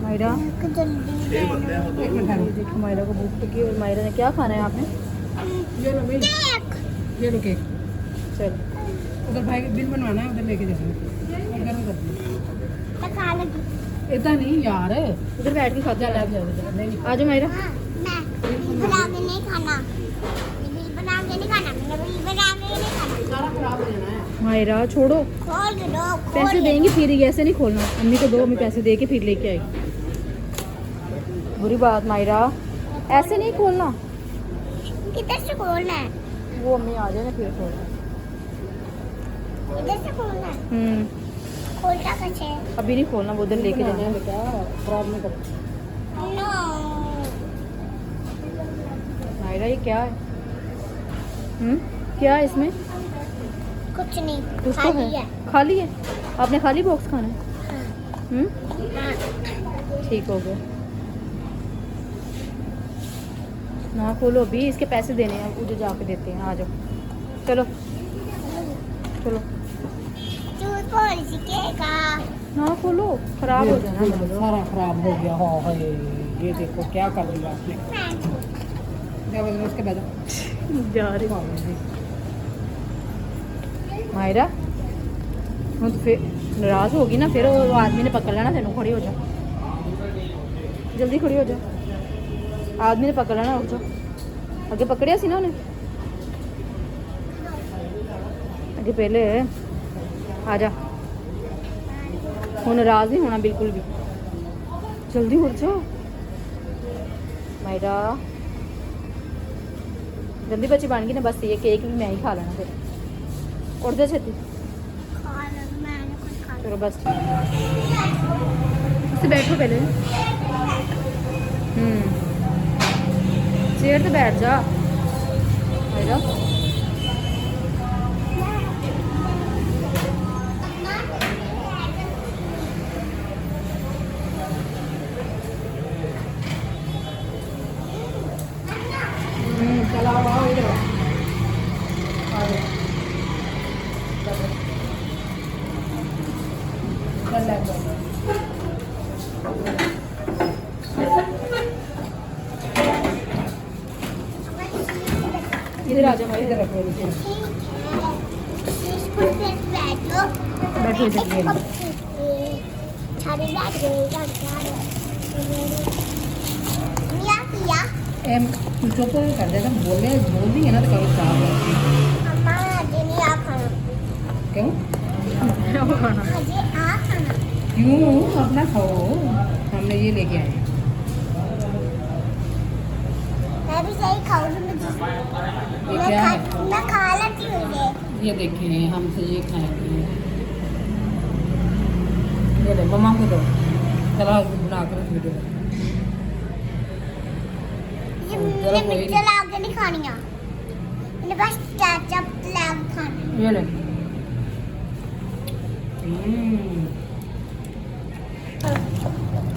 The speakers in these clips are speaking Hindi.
मायरा एक मिनट देखो मायरा को भूख लगी और मायरा ने क्या खाना है आपने? ये लो भाई, ये लो केक। चल उधर भाई बिल बनवाना है, उधर लेके जाना और गर्म कर दो। खा लगी इतना नहीं यार, उधर बैठ के खाते हैं। नहीं आ जाओ मायरा। मैं बिल बना के नहीं खाना, बिल बना के नहीं खाना, मैंने बिल बना के नहीं खाना। सारा खराब हो जाना है। मायरा छोड़ो, खोल के दो, पैसे देंगे फिर ही, ऐसे नहीं खोलना। अम्मी को दो, अम्मी पैसे दे के फिर लेके आएगी। बुरी बात मायरा, ऐसे नहीं खोलना। किधर से खोलना है? वो अम्मी आ जाए ना फिर खोलना। इधर से खोलना है? खोलता कैसे है? अभी नहीं खोलना, वो उधर लेके जाना है। बेटा खराब नहीं कर। नो, मायरा ये क्या है? क्या है इसमें? कुछ नहीं, कुछ तो खाली है। खाली है। आपने खाली बॉक्स खाना है? हाँ। ठीक हो गया। ना खोलो अभी, इसके पैसे देने हैं, मुझे जाके देते हैं। आ जाओ, चलो चलो। तू खोल सीखेगा। ना खोलो, खराब हो जाना। सारा खराब हो गया। हो है, ये देखो क्या कर दिया आपने। क्या बोल रहे उसके बाद जा रही मायरा, हूँ तो फिर नाराज होगी ना, फिर वो आदमी ने पकड़ लेना तेनों। खड़ी हो जा, जल्दी खड़ी हो जा। आदमी ने पकड़ लेना, रुक जाओ। अगे पकड़िया सी ना उन्हें, अगे पहले आ जा। हूँ नाराज नहीं होना बिल्कुल भी, जल्दी उठ जाओ मायरा। जल्दी बच्ची बन गई ना, बस ये केक भी मैं ही खा लेना फिर। उठ जा छेती, खा लो, मैंने कुछ खा चलो बस उससे बैठो पहले। चेयर पे बैठ जा मायरा। चला आओ इधर। इधर आ जा मायरा, इधर इधर रखो नीचे। इसको फिर बैठो। बैठो इधर ये लो। छाड़ी बैठ गई क्या किया? एम तू चुप कर दे, बोल दी है ना तो करो साहब। मम्मा मुझे नहीं आ खाना, क्यों मुझे आ खाना। क्यों अपना खाओ, हमने ये लेके आए हैं। मैं भी सही खाऊंगी, ये क्या है? मैं खा लेती हूँ ये देखिए, हमसे ये खाएंगे। ये ले मम्मा को दो, चला बना कर वीडियो। ये मैंने मिर्च ला के नहीं खानी है, मैंने बस केचप ला के खानी। ये ले।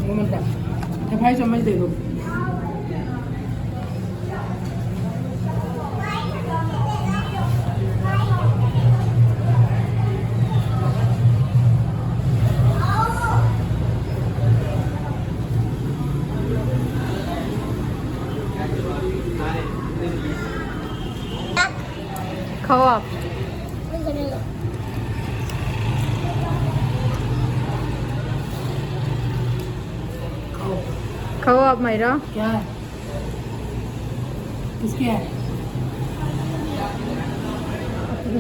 वो मिलता है भाई, चम्मच दे दो। खाओ आप। खाओ आप मायरा। क्या है? किसकी है?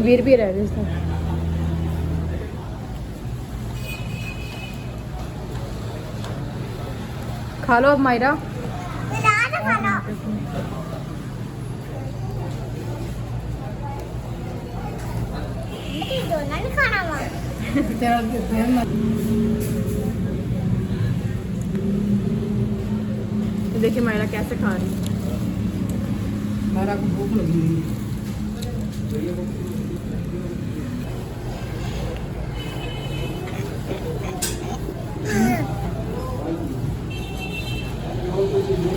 20 रुपये रह गए इसका। खा लो अब मायरा। खाना दोनों नहीं खाना वहाँ। तेरा ध्यान ना। देखिए मायरा कैसे खा रही है। मेरा को भूख लगी हुई है।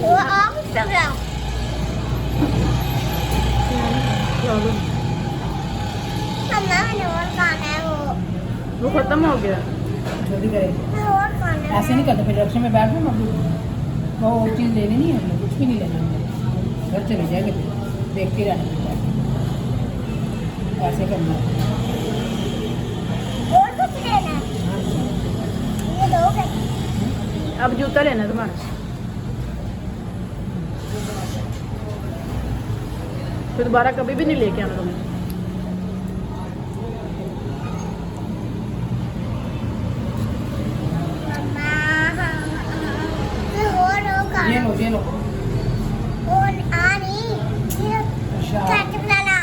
वो आम सब रहा। मम्मा मैंने और खाना है, वो खत्म हो गया। जल्दी करें, और खाना ऐसे नहीं करते। फिर रिक्शे में बैठ रहे मम्मी, वो और चीज़ लेनी नहीं है, हमने कुछ भी नहीं लेना हमने। घर चले जाएंगे फिर देखते रहना, फिर बैठ के। ऐसे करना है। और कुछ लेना है? ये दोगे? अब जूता लेना है तुम्हारा, फिर दोबारा कभी भी नहीं लेके आना तुम्हें। मम्मा और खाना ये लो और आ नहीं ये अच्छा, कैचअप लाना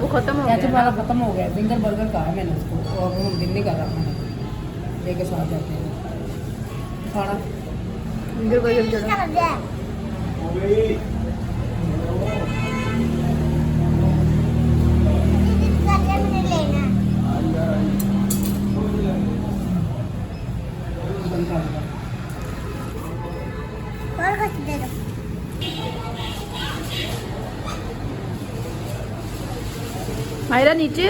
वो खत्म हो कैचअप गया वाला खत्म हो गया। फिंगर बर्गर कहा है मैंने उसको, और वो दिन नहीं कर रहा मैंने, लेके साथ जाते हैं खाना। फिंगर बर्गर चढ़ा। कर दे मैंने लेना है। और कुछ दे दो। मायरा नीचे।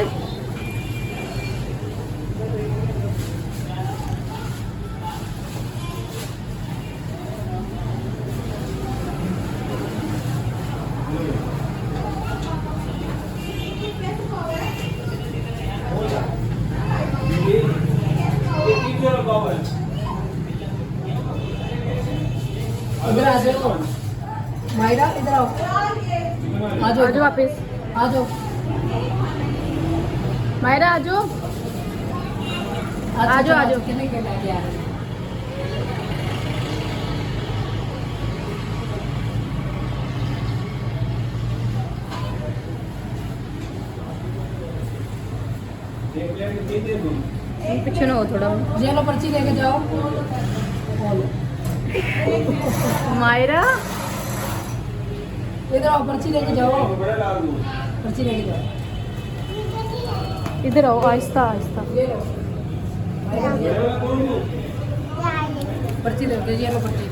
इधर आ जाओ मायरा, इधर आओ, आ आ जाओ जाओ, वापस। आ जाओ, मायरा आ जाओ। आ जाओ। कितने के लेके आ रहे हैं? पीछे ना हो थोड़ा। ये लो पर्ची लेके जाओ। मायरा इधर आओ, पर्ची लेके जाओ, पर्ची लेके जाओ। इधर आओ, आहिस्ता आहिस्ता। ये लो पर्ची लेके, ये लो पर्ची।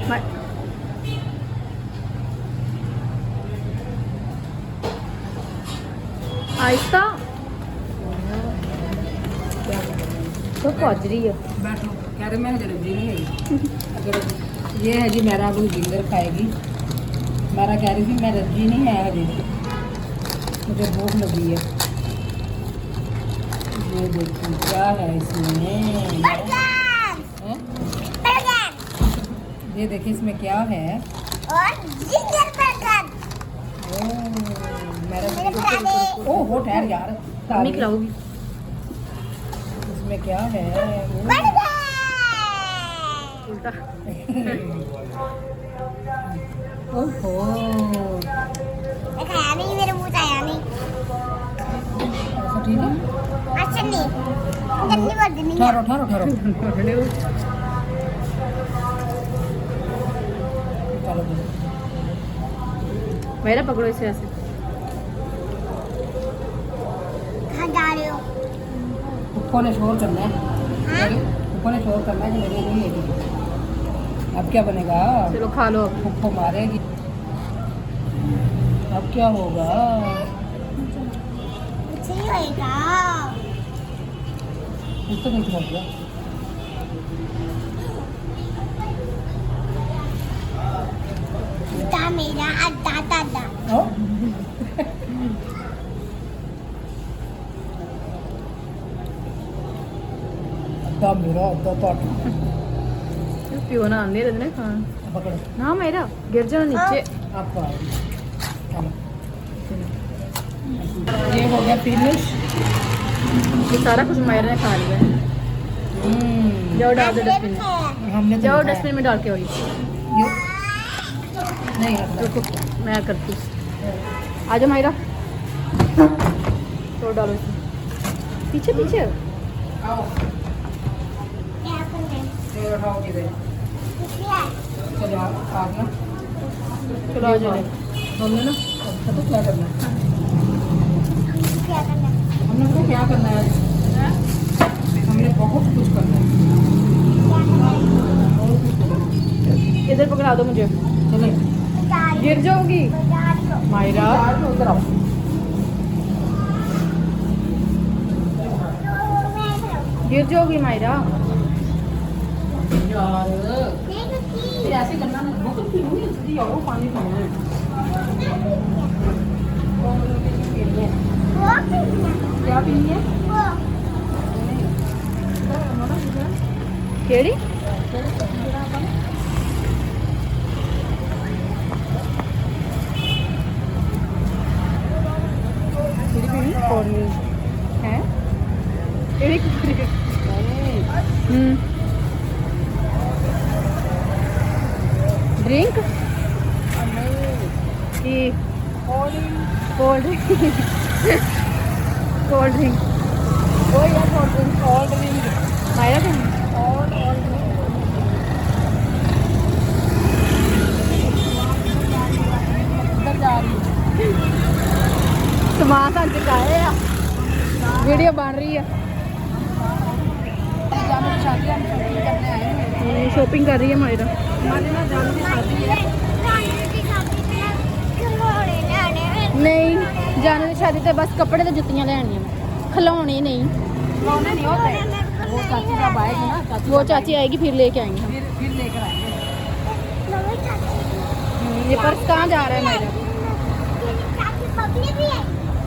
मा- आहिस्ता तो पहुंच रही है। बैठो, कह रहे मैं जलेबी नहीं है। अगर ये है जी मेरा अभी जिंगर खाएगी। मेरा कह रही थी मैं रजी नहीं है अभी, मुझे भूख लगी है। ये देखो क्या है इसमें, हैं? ये देखिए इसमें क्या है। और जिंजर बर्गर मेरा मेरे प्यारे ओ हो ठहर यार, मम्मी खिलाऊगी। इसमें क्या है। बर्गर उल्टा। ओहो, मैं खाया नहीं, मेरे मुंह से आया नहीं। ऐसा ठीक है। अच्छा नहीं, जल्दी बोल देनी ठहरो ठहरो ठहरो, चलो चलो। मेरा पकड़ो इसे ऐसे। कहाँ जा रहे हो? पुप्पो ने शोर करना है, हाँ? पुप्पो ने शोर करना है कि मेरे नहीं लेगी। अब क्या बनेगा? चलो खा लो अब। पुप्पो मारेगी। अब क्या होगा? कुछ नहीं होएगा। कुछ तो नहीं हो गया। अड्डा मेरा अड्डा दादा। ओ? अद्दा मेरा अद्दा तो पियो ना अंधेरे ने खाना पकड़ो, ना मेरा गिर जाना नीचे। आपको आएगी। चलो, ये हो गया फिनिश। ये सारा कुछ मायरा ने खा लिया है। जाओ डाल दो डस्टबिन में। हमने तो जाओ नहीं खाया। डस्टबिन में डाल के आओ। ये नहीं रखना। रुको मैं करती हूँ। आ जाओ मायरा, तो डालो इसमें। पीछे पीछे आओ, क्या करना है? ये उठाओ किधर। कुछ भी है? चलो आप ना, चलो आ जाओ। हमने ना, तो क्या करना है? क्या करना है? हमने को क्या करना है? हमने बहुत कुछ करना है। इधर पकड़ा दो मुझे, चले गिर जाओगी मायरा। उधर आओ। गिर जाओगी मायरा। यार फिर ऐसे करना नहीं, बोतल पीनी है जल्दी आओ, पानी पीना है। क्या पीनी है? केड़ी केड़ी पीनी है केड़ी ड्रिंक की कोल्ड ड्रिंक कोल्ड ड्रिंक कोई है कोल्ड ड्रिंक मायरा तुम उधर जा रही है। समान सा चुकाए वीडियो बन रही है। जाने की शादी हम शॉपिंग करने आए हैं। शॉपिंग कर रही है मायरा। हमारे ना जाने की शादी है। नहीं जाने की शादी ते बस कपड़े ते जुत्तियां लैनियां, खिलौने नहीं। खिलौने नहीं होते, वो चाची जब आएगी ना, चाची वो चाची आएगी फिर लेके आएंगे हम। फिर लेकर आएंगे। ये पर्स कहाँ जा रहा है मेरा?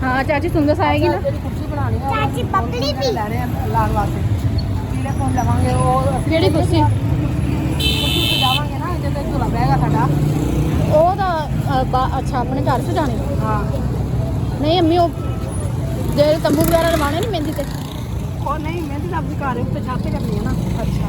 हाँ चाची सुंदर आएगी ना। तेरी कुर्सी बनानी है। चाची पपड़ी भी। ले रहे हैं लाल वास्ते। पीले फोन लवांगे वो केड़ी कुर्सी? कुर्सी पे जावांगे ना, जब झूला बहेगा साडा। ਉਹ ਤਾਂ ਅੱਛਾ ਆਪਣੇ ਘਰ ਸਜਾਣੇ। हाँ ਨਹੀਂ ਅੰਮੀ ਉਹ ਜਿਹੜੇ ਤੰਬੂ ਵਗੈਰਾ ਲਵਾਣੇ ਨਹੀਂ ਮਹਿੰਦੀ ਤੇ। और नहीं मेहंदी तो अपने घर है, ऊपर छत करनी है ना। ਅੱਛਾ